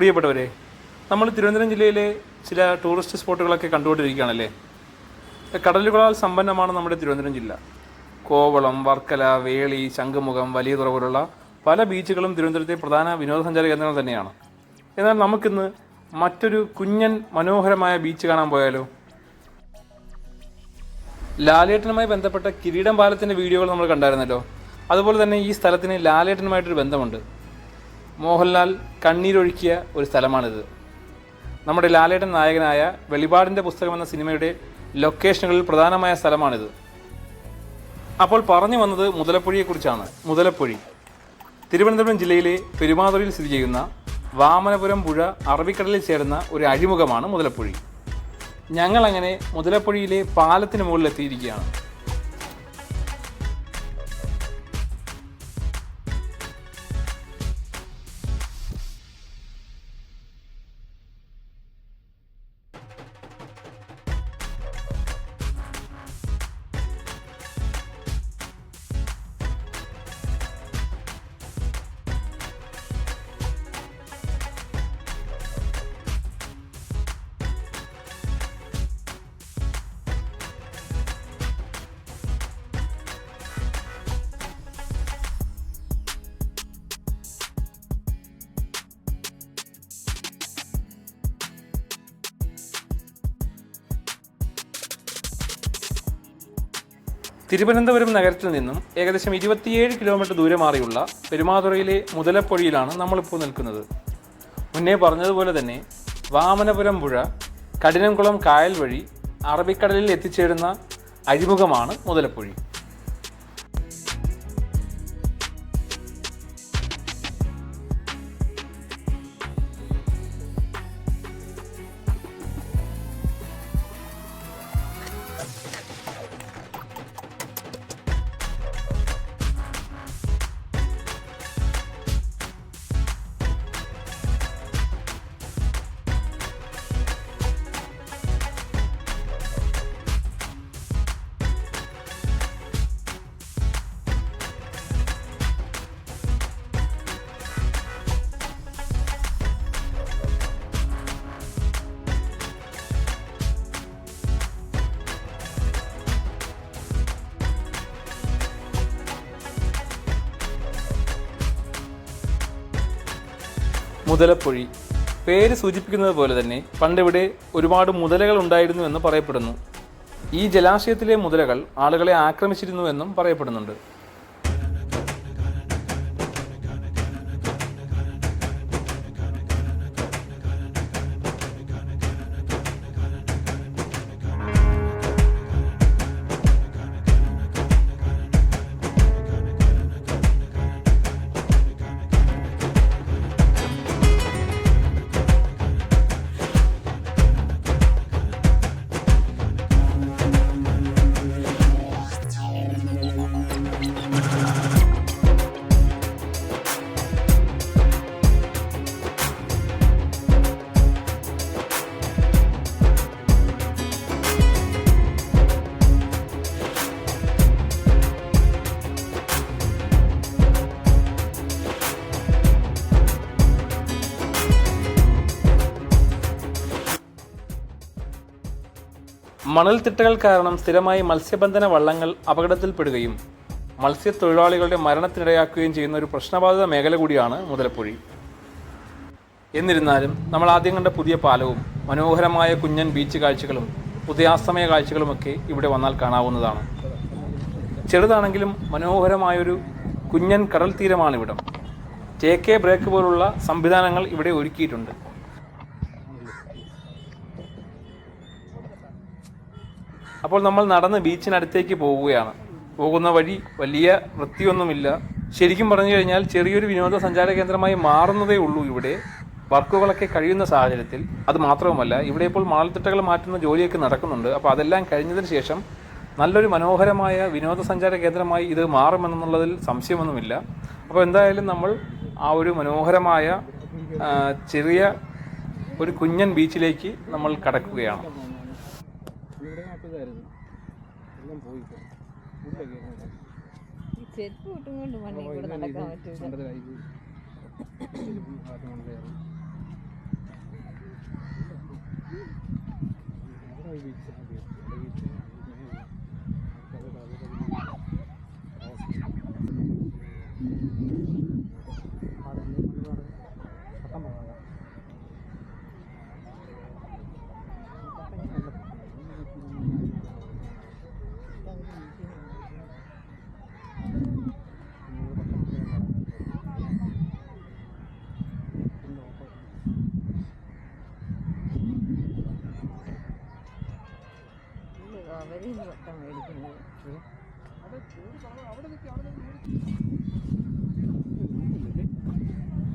പ്രിയപ്പെട്ടവരെ, നമ്മൾ തിരുവനന്തപുരം ജില്ലയിലെ ചില ടൂറിസ്റ്റ് സ്പോട്ടുകളൊക്കെ കണ്ടുകൊണ്ടിരിക്കുകയാണല്ലേ. കടലുകളാൽ സമ്പന്നമാണ് നമ്മുടെ തിരുവനന്തപുരം ജില്ല. കോവളം, വർക്കല, വേളി, ശംഖുമുഖം, വലിയ തുറ പല ബീച്ചുകളും തിരുവനന്തപുരത്തെ പ്രധാന വിനോദസഞ്ചാര കേന്ദ്രങ്ങൾ തന്നെയാണ്. എന്നാൽ നമുക്കിന്ന് മറ്റൊരു കുഞ്ഞൻ മനോഹരമായ ബീച്ച് കാണാൻ പോയാലോ? ലാലേട്ടനുമായി ബന്ധപ്പെട്ട കിരീടം പാലത്തിൻ്റെ വീഡിയോകൾ നമ്മൾ കണ്ടായിരുന്നല്ലോ. അതുപോലെ തന്നെ ഈ സ്ഥലത്തിന് ലാലേട്ടനുമായിട്ടൊരു ബന്ധമുണ്ട്. മോഹൻലാൽ കണ്ണീരൊഴുക്കിയ ഒരു സ്ഥലമാണിത്. നമ്മുടെ ലാലേട്ടൻ നായകനായ വെളിപാടിൻ്റെ പുസ്തകം എന്ന സിനിമയുടെ ലൊക്കേഷനുകളിൽ പ്രധാനമായ സ്ഥലമാണിത്. അപ്പോൾ പറഞ്ഞു വന്നത് മുതലപ്പൊഴിയെക്കുറിച്ചാണ്. മുതലപ്പൊഴി തിരുവനന്തപുരം ജില്ലയിലെ പെരുമാതുറയിൽ സ്ഥിതി ചെയ്യുന്ന വാമനപുരം പുഴ അറബിക്കടലിൽ ചേരുന്ന ഒരു അഴിമുഖമാണ് മുതലപ്പൊഴി. ഞങ്ങളങ്ങനെ മുതലപ്പൊഴിയിലെ പാലത്തിന് മുകളിലെത്തിയിരിക്കുകയാണ്. തിരുവനന്തപുരം നഗരത്തിൽ നിന്നും ഏകദേശം 27 കിലോമീറ്റർ ദൂരെ മാറിയുള്ള പെരുമാതുറയിലെ മുതലപ്പൊഴിയിലാണ് നമ്മളിപ്പോൾ നിൽക്കുന്നത്. മുന്നേ പറഞ്ഞതുപോലെ തന്നെ വാമനപുരം പുഴ കഠിനംകുളം കായൽ വഴി അറബിക്കടലിൽ എത്തിച്ചേരുന്ന അഴിമുഖമാണ് മുതലപ്പൊഴി. മുതലപ്പൊഴി പേര് സൂചിപ്പിക്കുന്നത് പോലെ തന്നെ പണ്ടിവിടെ ഒരുപാട് മുതലകൾ ഉണ്ടായിരുന്നു എന്ന് പറയപ്പെടുന്നു. ഈ ജലാശയത്തിലെ മുതലകൾ ആളുകളെ ആക്രമിച്ചിരുന്നുവെന്നും പറയപ്പെടുന്നുണ്ട്. മണൽത്തിട്ടകൾ കാരണം സ്ഥിരമായി മത്സ്യബന്ധന വള്ളങ്ങൾ അപകടത്തിൽപ്പെടുകയും മത്സ്യത്തൊഴിലാളികളുടെ മരണത്തിനിടയാക്കുകയും ചെയ്യുന്ന ഒരു പ്രശ്നബാധിത മേഖല കൂടിയാണ് മുതലപ്പൊഴി. എന്നിരുന്നാലും നമ്മൾ ആദ്യം കണ്ട പുതിയ പാലവും മനോഹരമായ കുഞ്ഞൻ ബീച്ച് കാഴ്ചകളും ഉദയാസ്തമയ കാഴ്ചകളുമൊക്കെ ഇവിടെ വന്നാൽ കാണാവുന്നതാണ്. ചെറുതാണെങ്കിലും മനോഹരമായൊരു കുഞ്ഞൻ കടൽ തീരമാണിവിടം. JK ബ്രേക്ക് പോലുള്ള സംവിധാനങ്ങൾ ഇവിടെ ഒരുക്കിയിട്ടുണ്ട്. അപ്പോൾ നമ്മൾ നടന്ന് ബീച്ചിനടുത്തേക്ക് പോവുകയാണ്. പോകുന്ന വഴി വലിയ വൃത്തിയൊന്നുമില്ല. ശരിക്കും പറഞ്ഞു കഴിഞ്ഞാൽ ചെറിയൊരു വിനോദസഞ്ചാര കേന്ദ്രമായി മാറുന്നതേ ഉള്ളൂ ഇവിടെ. വർക്കുകളൊക്കെ കഴിയുന്ന സാഹചര്യത്തിൽ. അത് മാത്രവുമല്ല, ഇവിടെ ഇപ്പോൾ മണൽത്തിട്ടകൾ മാറ്റുന്ന ജോലിയൊക്കെ നടക്കുന്നുണ്ട്. അപ്പോൾ അതെല്ലാം കഴിഞ്ഞതിന് ശേഷം നല്ലൊരു മനോഹരമായ വിനോദസഞ്ചാര കേന്ദ്രമായി ഇത് മാറുമെന്നുള്ളതിൽ സംശയമൊന്നുമില്ല. അപ്പോൾ എന്തായാലും നമ്മൾ ആ ഒരു മനോഹരമായ ചെറിയ ഒരു കുഞ്ഞൻ ബീച്ചിലേക്ക് നമ്മൾ കടക്കുകയാണ്.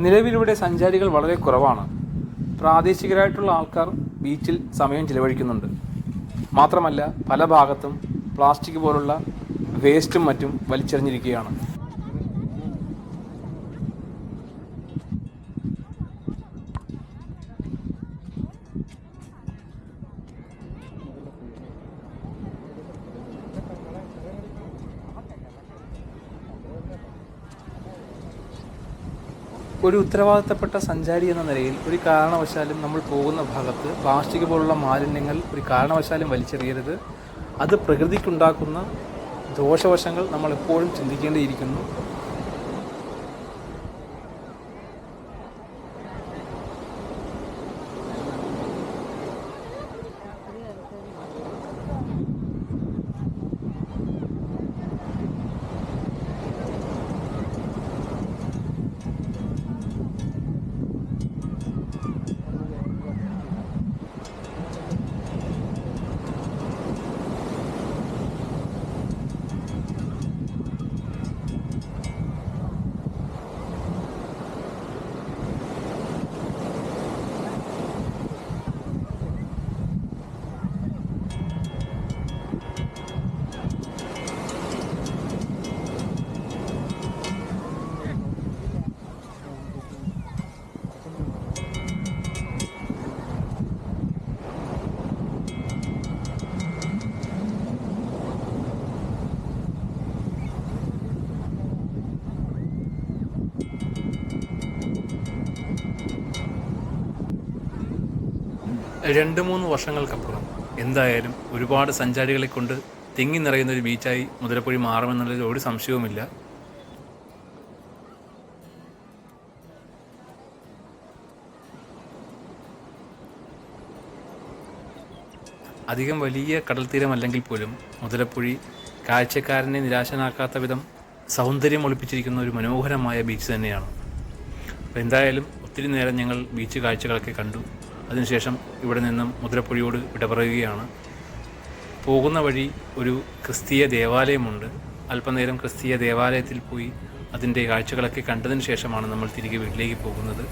നിലവിലിവിടെ സഞ്ചാരികൾ വളരെ കുറവാണ്. പ്രാദേശികരായിട്ടുള്ള ആൾക്കാർ ബീച്ചിൽ സമയം ചിലവഴിക്കുന്നുണ്ട്. മാത്രമല്ല പല ഭാഗത്തും പ്ലാസ്റ്റിക് പോലുള്ള വേസ്റ്റും മറ്റും വലിച്ചെറിഞ്ഞിരിക്കുകയാണ്. ഒരു ഉത്തരവാദിത്തപ്പെട്ട സഞ്ചാരി എന്ന നിലയിൽ ഒരു കാരണവശാലും നമ്മൾ പോകുന്ന ഭാഗത്ത് പ്ലാസ്റ്റിക് പോലുള്ള മാലിന്യങ്ങൾ ഒരു കാരണവശാലും വലിച്ചെറിയരുത്. അത് പ്രകൃതിക്കുണ്ടാക്കുന്ന ദോഷവശങ്ങൾ നമ്മൾ എപ്പോഴും ചിന്തിക്കേണ്ടിയിരിക്കുന്നു. രണ്ട് മൂന്ന് വർഷങ്ങൾക്കപ്പുറം എന്തായാലും ഒരുപാട് സഞ്ചാരികളെ കൊണ്ട് തിങ്ങി നിറയുന്ന ഒരു ബീച്ചായി മുതലപ്പൊഴി മാറുമെന്നുള്ളതിൽ ഒരു സംശയവുമില്ല. അധികം വലിയ കടൽ തീരമല്ലെങ്കിൽ പോലും മുതലപ്പൊഴി കാഴ്ചക്കാരനെ നിരാശനാക്കാത്ത വിധം സൗന്ദര്യം ഒളിപ്പിച്ചിരിക്കുന്ന ഒരു മനോഹരമായ ബീച്ച് തന്നെയാണ്. അപ്പോൾ എന്തായാലും ഒത്തിരി നേരം ഞങ്ങൾ ബീച്ച് കാഴ്ചകളൊക്കെ കണ്ടു. അതിനുശേഷം ഇവിടെ നിന്നും മുതലപ്പൊഴിയോട് വിട പറയുകയാണ്. പോകുന്ന വഴി ഒരു ക്രിസ്തീയ ദേവാലയമുണ്ട്. അല്പനേരം ക്രിസ്തീയ ദേവാലയത്തിൽ പോയി അതിൻ്റെ കാഴ്ചകളൊക്കെ കണ്ടതിന് ശേഷമാണ് നമ്മൾ തിരികെ വീട്ടിലേക്ക് പോകുന്നത്.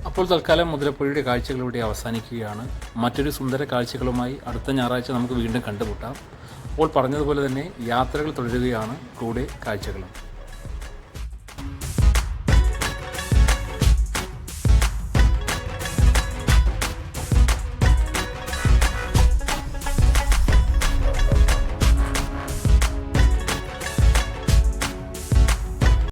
അപ്പോൾ തൽക്കാലം മുതലപ്പൊഴിയുടെ കാഴ്ചകൾ ഇവിടെ അവസാനിക്കുകയാണ്. മറ്റൊരു സുന്ദര കാഴ്ചകളുമായി അടുത്ത ഞായറാഴ്ച നമുക്ക് വീണ്ടും കണ്ടുമുട്ടാം. അപ്പോൾ പറഞ്ഞതുപോലെ തന്നെ യാത്രകൾ തുടരുകയാണ്, കൂടെ കാഴ്ചകളും.